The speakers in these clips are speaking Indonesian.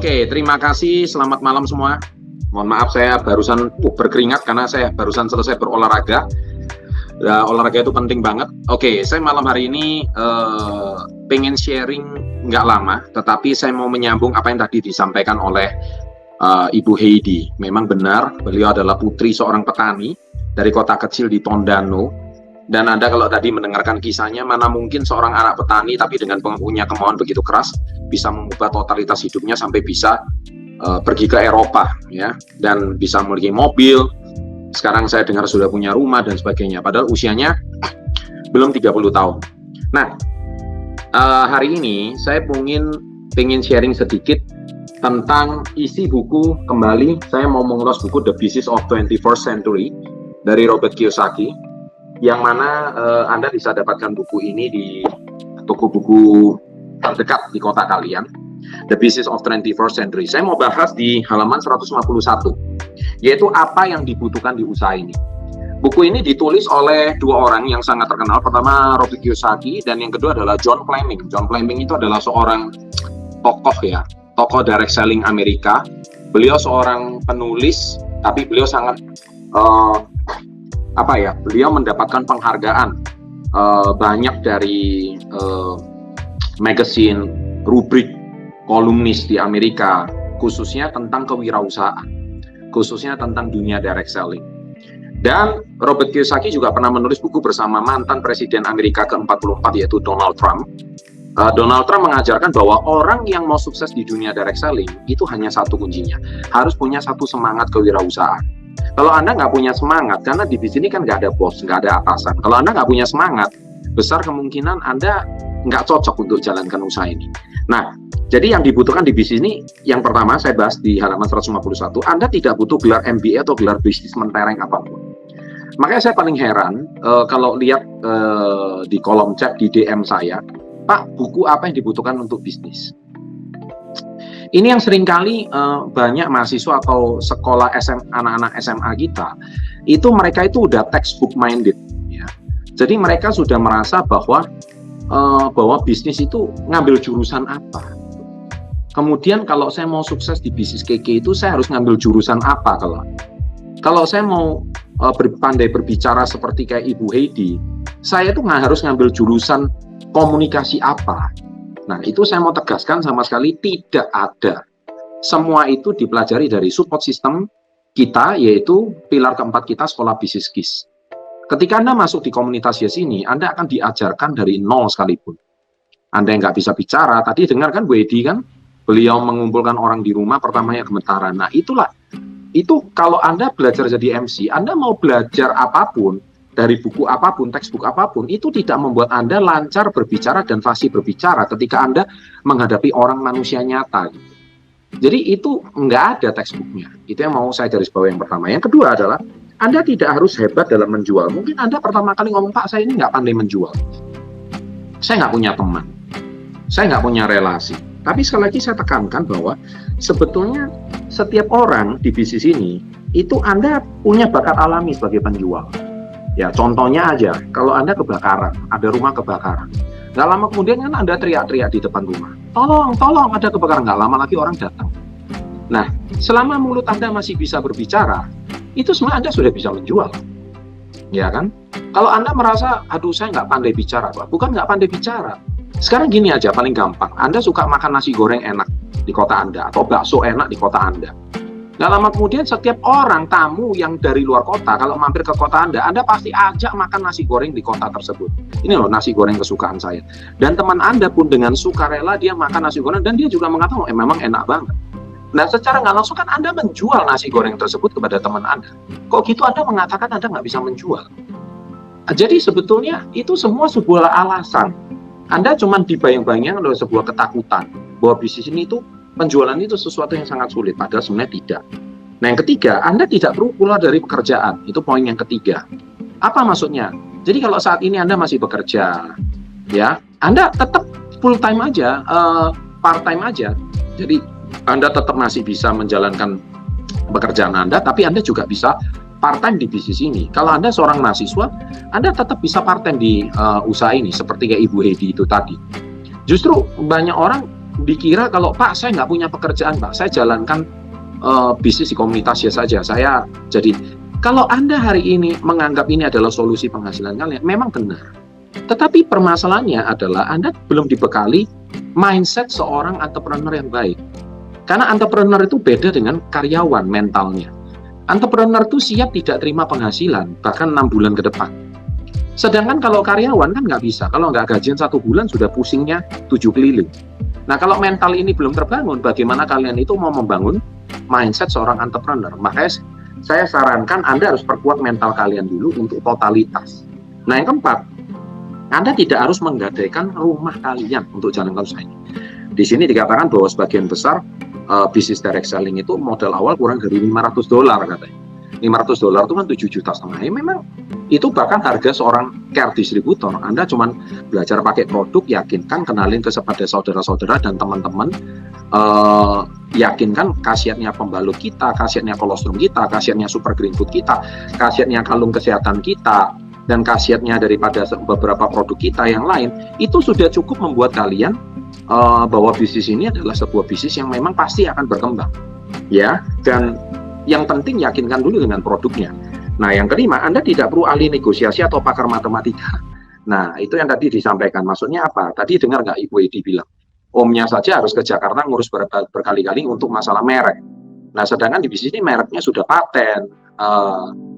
Oke, terima kasih. Selamat malam semua. Mohon maaf saya barusan berkeringat karena saya barusan selesai berolahraga. Olahraga itu penting banget. Oke, saya malam hari ini pengen sharing nggak lama, tetapi saya mau menyambung apa yang tadi disampaikan oleh Ibu Heidi. Memang benar, beliau adalah putri seorang petani dari kota kecil di Tondano. Dan Anda kalau tadi mendengarkan kisahnya, mana mungkin seorang anak petani tapi dengan punya kemauan begitu keras bisa mengubah totalitas hidupnya sampai bisa pergi ke Eropa, ya, dan bisa memiliki mobil. Sekarang saya dengar sudah punya rumah dan sebagainya, padahal usianya belum 30 tahun. Nah, hari ini saya pengen sharing sedikit tentang isi buku kembali. Saya mau mengulas buku The Business of 21st Century dari Robert Kiyosaki, yang mana Anda bisa dapatkan buku ini di toko buku terdekat di kota kalian. The Business of 21st Century. Saya mau bahas di halaman 151, yaitu apa yang dibutuhkan di usaha ini. Buku ini ditulis oleh dua orang yang sangat terkenal. Pertama Robert Kiyosaki, dan yang kedua adalah John Fleming. John Fleming itu adalah seorang tokoh direct selling Amerika. Beliau seorang penulis, tapi beliau sangat beliau mendapatkan penghargaan banyak dari magazine, rubrik, kolumnis di Amerika, khususnya tentang kewirausahaan, khususnya tentang dunia direct selling. Dan Robert Kiyosaki juga pernah menulis buku bersama mantan Presiden Amerika ke-44, yaitu Donald Trump. Donald Trump mengajarkan bahwa orang yang mau sukses di dunia direct selling itu hanya satu kuncinya, harus punya satu semangat kewirausahaan. Kalau Anda nggak punya semangat, karena di sini kan nggak ada bos, nggak ada atasan. Kalau Anda nggak punya semangat, besar kemungkinan Anda nggak cocok untuk jalankan usaha ini. Nah, jadi yang dibutuhkan di bisnis ini, yang pertama saya bahas di halaman 151, Anda tidak butuh gelar MBA atau gelar bisnis mentereng apapun. Makanya saya paling heran kalau lihat di kolom chat di DM saya, Pak, buku apa yang dibutuhkan untuk bisnis? Ini yang seringkali banyak mahasiswa atau sekolah anak-anak SMA kita, itu mereka itu udah textbook minded, ya. Jadi mereka sudah merasa bahwa bisnis itu ngambil jurusan apa. Kemudian kalau saya mau sukses di bisnis keke itu saya harus ngambil jurusan apa. Kalau saya mau pandai berbicara seperti kayak Ibu Heidi, saya tuh nggak harus ngambil jurusan komunikasi apa. Nah, itu saya mau tegaskan sama sekali tidak ada. Semua itu dipelajari dari support system kita, yaitu pilar keempat kita, sekolah bisnis KIS. Ketika Anda masuk di komunitas YES ini, Anda akan diajarkan dari nol sekalipun. Anda yang nggak bisa bicara, tadi dengar kan Bu Edi kan, beliau mengumpulkan orang di rumah, pertamanya gemetaran. Nah, itu kalau Anda belajar jadi MC, Anda mau belajar apapun, dari buku apapun, textbook apapun, itu tidak membuat Anda lancar berbicara dan fasih berbicara ketika Anda menghadapi orang manusia nyata. Jadi itu nggak ada textbooknya. Itu yang mau saya garis bawah yang pertama. Yang kedua adalah, Anda tidak harus hebat dalam menjual. Mungkin Anda pertama kali ngomong, Pak, saya ini nggak pandai menjual. Saya nggak punya teman. Saya nggak punya relasi. Tapi sekali lagi saya tekankan bahwa sebetulnya setiap orang di bisnis ini, itu Anda punya bakat alami sebagai penjual. Ya, contohnya aja, kalau Anda kebakaran, ada rumah kebakaran. Nggak lama kemudian kan Anda teriak-teriak di depan rumah. Tolong, ada kebakaran. Nggak lama lagi orang datang. Nah, selama mulut Anda masih bisa berbicara, itu semua Anda sudah bisa menjual. Ya kan? Kalau Anda merasa, aduh saya nggak pandai bicara, Pak. Bukan nggak pandai bicara. Sekarang gini aja, paling gampang. Anda suka makan nasi goreng enak di kota Anda, atau bakso enak di kota Anda. Nggak lama kemudian setiap orang tamu yang dari luar kota, kalau mampir ke kota Anda pasti ajak makan nasi goreng di kota tersebut. Ini loh nasi goreng kesukaan saya. Dan teman Anda pun dengan sukarela dia makan nasi goreng, dan dia juga mengatakan, memang enak banget. Nah, secara nggak langsung kan Anda menjual nasi goreng tersebut kepada teman Anda. Kok gitu Anda mengatakan Anda nggak bisa menjual? Jadi sebetulnya itu semua sebuah alasan. Anda cuma dibayang-bayang oleh sebuah ketakutan bahwa bisnis ini itu, penjualan itu sesuatu yang sangat sulit, padahal sebenarnya tidak. Nah, yang ketiga, Anda tidak perlu keluar dari pekerjaan. Itu poin yang ketiga. Apa maksudnya? Jadi kalau saat ini Anda masih bekerja, ya, Anda tetap full time aja, part time aja. Jadi Anda tetap masih bisa menjalankan pekerjaan Anda, tapi Anda juga bisa part time di bisnis ini. Kalau Anda seorang mahasiswa, Anda tetap bisa part time di usaha ini, seperti kayak Ibu Heidi itu tadi. Justru banyak orang dikira kalau Pak saya nggak punya pekerjaan Pak, saya jalankan bisnis di komunitas ya saja. Saya jadi kalau Anda hari ini menganggap ini adalah solusi penghasilan kalian, memang benar. Tetapi permasalahannya adalah Anda belum dibekali mindset seorang entrepreneur yang baik. Karena entrepreneur itu beda dengan karyawan mentalnya. Entrepreneur itu siap tidak terima penghasilan, bahkan 6 bulan ke depan. Sedangkan kalau karyawan kan nggak bisa. Kalau nggak gajian 1 bulan sudah pusingnya 7 keliling. Nah kalau mental ini belum terbangun, bagaimana kalian itu mau membangun mindset seorang entrepreneur? Makanya saya sarankan Anda harus perkuat mental kalian dulu untuk totalitas. Nah yang keempat, Anda tidak harus menggadaikan rumah kalian untuk jalankan usaha ini. Di sini dikatakan bahwa sebagian besar bisnis direct selling itu modal awal kurang dari $500 katanya. $500 itu kan 7,5 juta. Ya, memang itu bahkan harga seorang care distributor. Anda cuma belajar pakai produk, yakinkan, kenalin kepada saudara-saudara dan teman-teman, yakinkan khasiatnya pembalut kita, khasiatnya kolostrum kita, khasiatnya super green food kita, khasiatnya kalung kesehatan kita, dan khasiatnya daripada beberapa produk kita yang lain, itu sudah cukup membuat kalian bahwa bisnis ini adalah sebuah bisnis yang memang pasti akan berkembang, ya. Dan yang penting yakinkan dulu dengan produknya. Nah, yang kelima, Anda tidak perlu ahli negosiasi atau pakar matematika. Nah, itu yang tadi disampaikan. Maksudnya apa? Tadi dengar nggak Ibu Edi bilang, omnya saja harus ke Jakarta ngurus berkali-kali untuk masalah merek. Nah, sedangkan di bisnis ini mereknya sudah paten,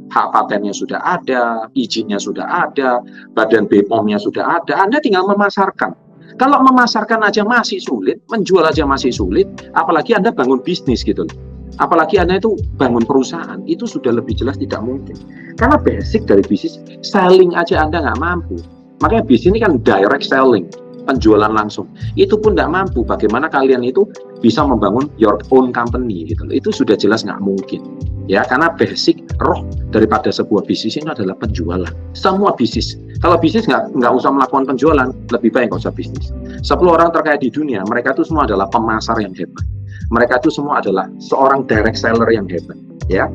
hak patennya sudah ada, izinnya sudah ada, badan BPOM-nya sudah ada. Anda tinggal memasarkan. Kalau memasarkan aja masih sulit, menjual aja masih sulit, apalagi Anda bangun bisnis gitu loh. Apalagi Anda itu bangun perusahaan, itu sudah lebih jelas tidak mungkin. Karena basic dari bisnis, selling aja Anda nggak mampu. Makanya bisnis ini kan direct selling, penjualan langsung. Itu pun nggak mampu, bagaimana kalian itu bisa membangun your own company gitu. Itu sudah jelas nggak mungkin. Ya, karena basic roh daripada sebuah bisnis ini adalah penjualan. Semua bisnis. Kalau bisnis nggak usah melakukan penjualan, lebih baik nggak usah bisnis. 10 orang terkaya di dunia, mereka itu semua adalah pemasar yang hebat. Mereka itu semua adalah seorang direct seller yang hebat, ya.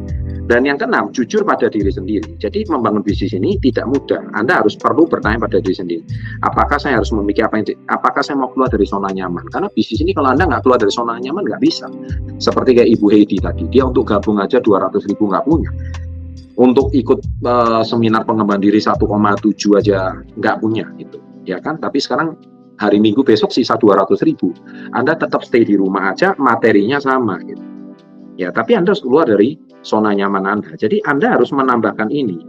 Dan yang keenam, jujur pada diri sendiri. Jadi membangun bisnis ini tidak mudah. Anda harus perlu bertanya pada diri sendiri. Apakah saya harus memikir apakah saya mau keluar dari zona nyaman? Karena bisnis ini kalau Anda nggak keluar dari zona nyaman nggak bisa. Seperti kayak Ibu Heidi tadi, dia untuk gabung aja 200.000 nggak punya. Untuk ikut seminar pengembangan diri 1,7 aja nggak punya, gitu, ya kan? Tapi sekarang hari Minggu besok sisa 200.000. Anda tetap stay di rumah aja, materinya sama gitu. Ya, tapi Anda harus keluar dari zona nyaman Anda. Jadi Anda harus menambahkan ini.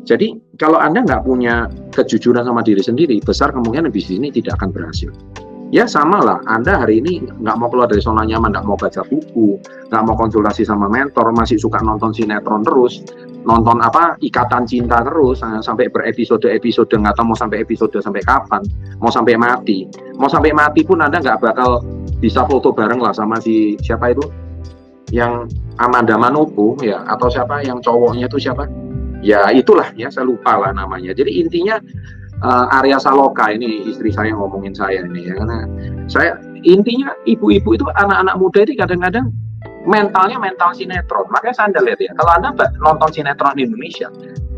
Jadi kalau Anda nggak punya kejujuran sama diri sendiri, besar kemungkinan bisnis ini tidak akan berhasil. Ya sama lah, Anda hari ini nggak mau keluar dari zona nyaman, nggak mau baca buku, nggak mau konsultasi sama mentor, masih suka nonton sinetron terus, nonton Ikatan Cinta terus, sampai berepisode-episode, nggak tahu mau sampai episode sampai kapan, mau sampai mati pun Anda nggak bakal bisa foto bareng lah sama si siapa itu, yang Amanda Manopo ya, atau siapa yang cowoknya itu siapa, ya itulah ya, saya lupa lah namanya. Jadi intinya Arya Saloka ini istri saya ngomongin saya ini ya, karena saya intinya ibu-ibu itu anak-anak muda itu kadang-kadang mentalnya mental sinetron. Makanya saya lihat ya, kalau Anda nonton sinetron Indonesia,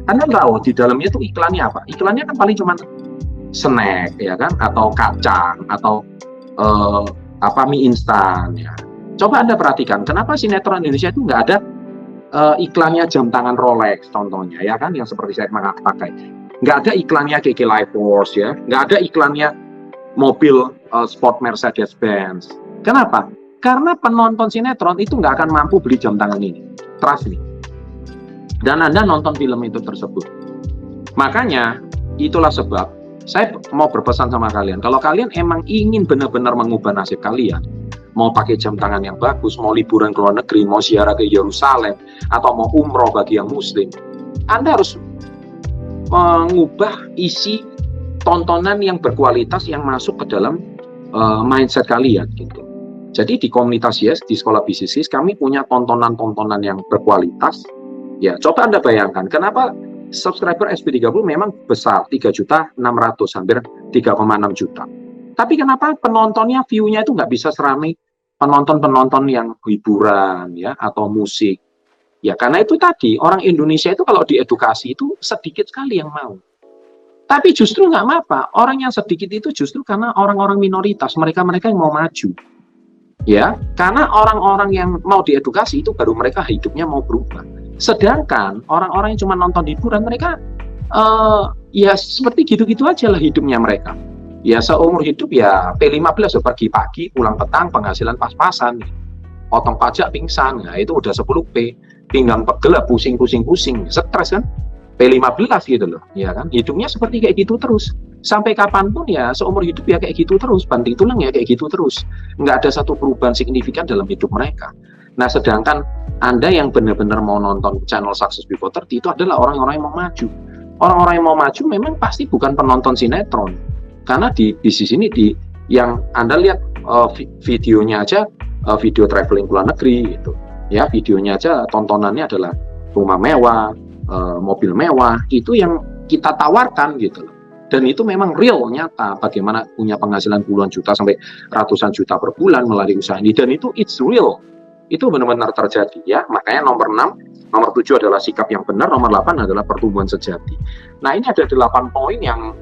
Anda tahu di dalamnya itu iklannya apa? Iklannya kan paling cuma snack ya kan, atau kacang, atau mie instan ya. Coba Anda perhatikan, kenapa sinetron Indonesia itu nggak ada iklannya jam tangan Rolex contohnya ya kan, yang seperti saya pakai. Nggak ada iklannya KK Life Force ya, nggak ada iklannya mobil sport Mercedes-Benz. Kenapa? Karena penonton sinetron itu nggak akan mampu beli jam tangan ini, trust me. Dan Anda nonton film itu tersebut. Makanya itulah sebab saya mau berpesan sama kalian, kalau kalian emang ingin benar-benar mengubah nasib kalian, mau pakai jam tangan yang bagus, mau liburan ke luar negeri, mau ziarah ke Yerusalem, atau mau umroh bagi yang muslim, Anda harus mengubah isi tontonan yang berkualitas yang masuk ke dalam mindset kalian gitu. Jadi di komunitas Yes, di Sekolah Bisnis Yes, kami punya tontonan-tontonan yang berkualitas. Ya, coba Anda bayangkan, kenapa subscriber SP30 memang besar, 3.600.000, hampir 3,6 juta. Tapi kenapa penontonnya, view-nya itu nggak bisa seramai penonton-penonton yang hiburan ya, atau musik? Ya karena itu tadi, orang Indonesia itu kalau diedukasi itu sedikit sekali yang mau. Tapi justru nggak apa, orang yang sedikit itu justru karena orang-orang minoritas, mereka-mereka yang mau maju. Ya, karena orang-orang yang mau diedukasi itu baru mereka hidupnya mau berubah. Sedangkan orang-orang yang cuma nonton hiburan, mereka ya seperti gitu-gitu aja lah hidupnya mereka. Ya seumur hidup ya P15 pergi pagi, pulang petang, penghasilan pas-pasan, potong pajak pingsan, nah itu udah 10P, pinggang pegel, pusing-pusing, stres kan, P15 gitu loh, ya kan, hidupnya seperti kayak gitu terus, sampai kapanpun ya seumur hidup ya kayak gitu terus, banting tulang ya kayak gitu terus, nggak ada satu perubahan signifikan dalam hidup mereka. Nah sedangkan Anda yang benar-benar mau nonton channel Success Before 30 itu adalah orang-orang yang mau maju. Orang-orang yang mau maju memang pasti bukan penonton sinetron, karena di sini yang Anda lihat videonya aja, video traveling ke luar negeri gitu ya, videonya aja tontonannya adalah rumah mewah, mobil mewah, itu yang kita tawarkan gitu loh. Dan itu memang real, nyata, bagaimana punya penghasilan puluhan juta sampai ratusan juta per bulan melalui usaha ini, dan itu it's real, itu benar-benar terjadi ya. Makanya nomor 6, nomor 7 adalah sikap yang benar, nomor 8 adalah pertumbuhan sejati. Nah ini ada 8 poin yang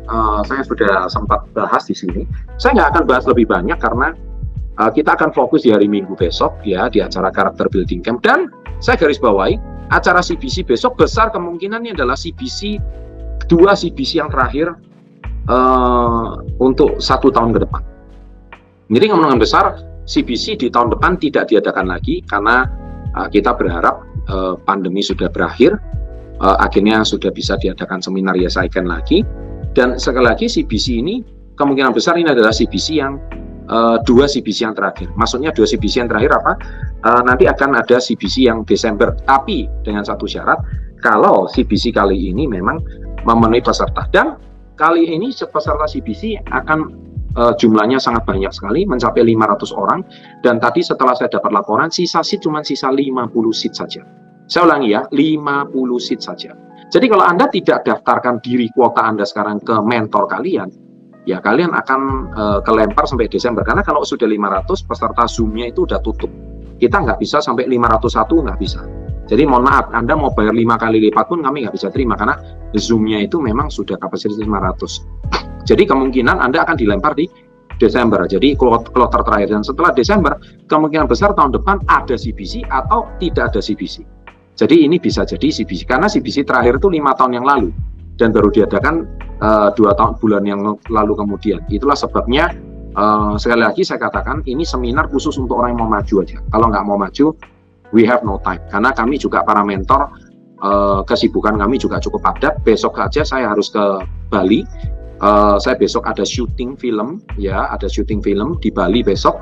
saya sudah sempat bahas di sini. Saya nggak akan bahas lebih banyak karena kita akan fokus di hari Minggu besok ya, di acara Character Building Camp. Dan saya garis bawahi, acara CBC besok besar kemungkinannya adalah CBC 2 CBC yang terakhir untuk 1 tahun ke depan. Jadi kemungkinan besar CBC di tahun depan tidak diadakan lagi karena kita berharap pandemi sudah berakhir, akhirnya sudah bisa diadakan seminar Yes I Can lagi. Dan sekali lagi CBC ini kemungkinan besar ini adalah CBC yang 2 CBC yang terakhir. Maksudnya 2 CBC yang terakhir apa? Nanti akan ada CBC yang Desember, tapi dengan satu syarat, kalau CBC kali ini memang memenuhi peserta. Dan kali ini peserta CBC akan jumlahnya sangat banyak sekali, mencapai 500 orang. Dan tadi setelah saya dapat laporan, sisa seat cuma sisa 50 seat saja. Saya ulangi ya, 50 seat saja. Jadi kalau Anda tidak daftarkan diri kuota Anda sekarang ke mentor kalian, ya kalian akan kelempar sampai Desember. Karena kalau sudah 500, peserta Zoom-nya itu udah tutup. Kita nggak bisa sampai 501, nggak bisa. Jadi mohon maaf, Anda mau bayar 5 kali lipat pun kami nggak bisa terima, karena Zoom-nya itu memang sudah kapasitas 500. Jadi kemungkinan Anda akan dilempar di Desember, jadi kloter terakhir. Dan setelah Desember, kemungkinan besar tahun depan ada CBC atau tidak ada CBC. Jadi ini bisa jadi CBC, karena CBC terakhir itu 5 tahun yang lalu, dan baru diadakan 2 bulan yang lalu kemudian. Itulah sebabnya, sekali lagi saya katakan, ini seminar khusus untuk orang yang mau maju aja. Kalau nggak mau maju, we have no time. Karena kami juga para mentor, kesibukan kami juga cukup padat. Besok saja saya harus ke Bali. Saya besok ada syuting film, ya, ada syuting film di Bali besok.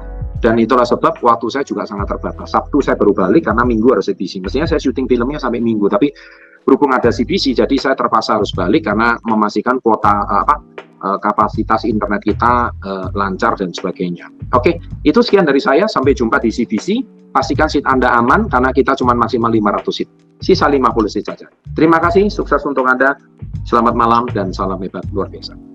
Dan itulah sebab waktu saya juga sangat terbatas. Sabtu saya baru balik karena Minggu harus CBC. Mestinya saya syuting filmnya sampai Minggu, tapi berhubung ada CBC, jadi saya terpaksa harus balik karena memastikan kuota kapasitas internet kita lancar dan sebagainya. Oke, itu sekian dari saya. Sampai jumpa di CBC. Pastikan seat Anda aman karena kita cuma maksimal 500 seat. Sisa 50 seat saja. Terima kasih, sukses untuk Anda. Selamat malam dan salam hebat luar biasa.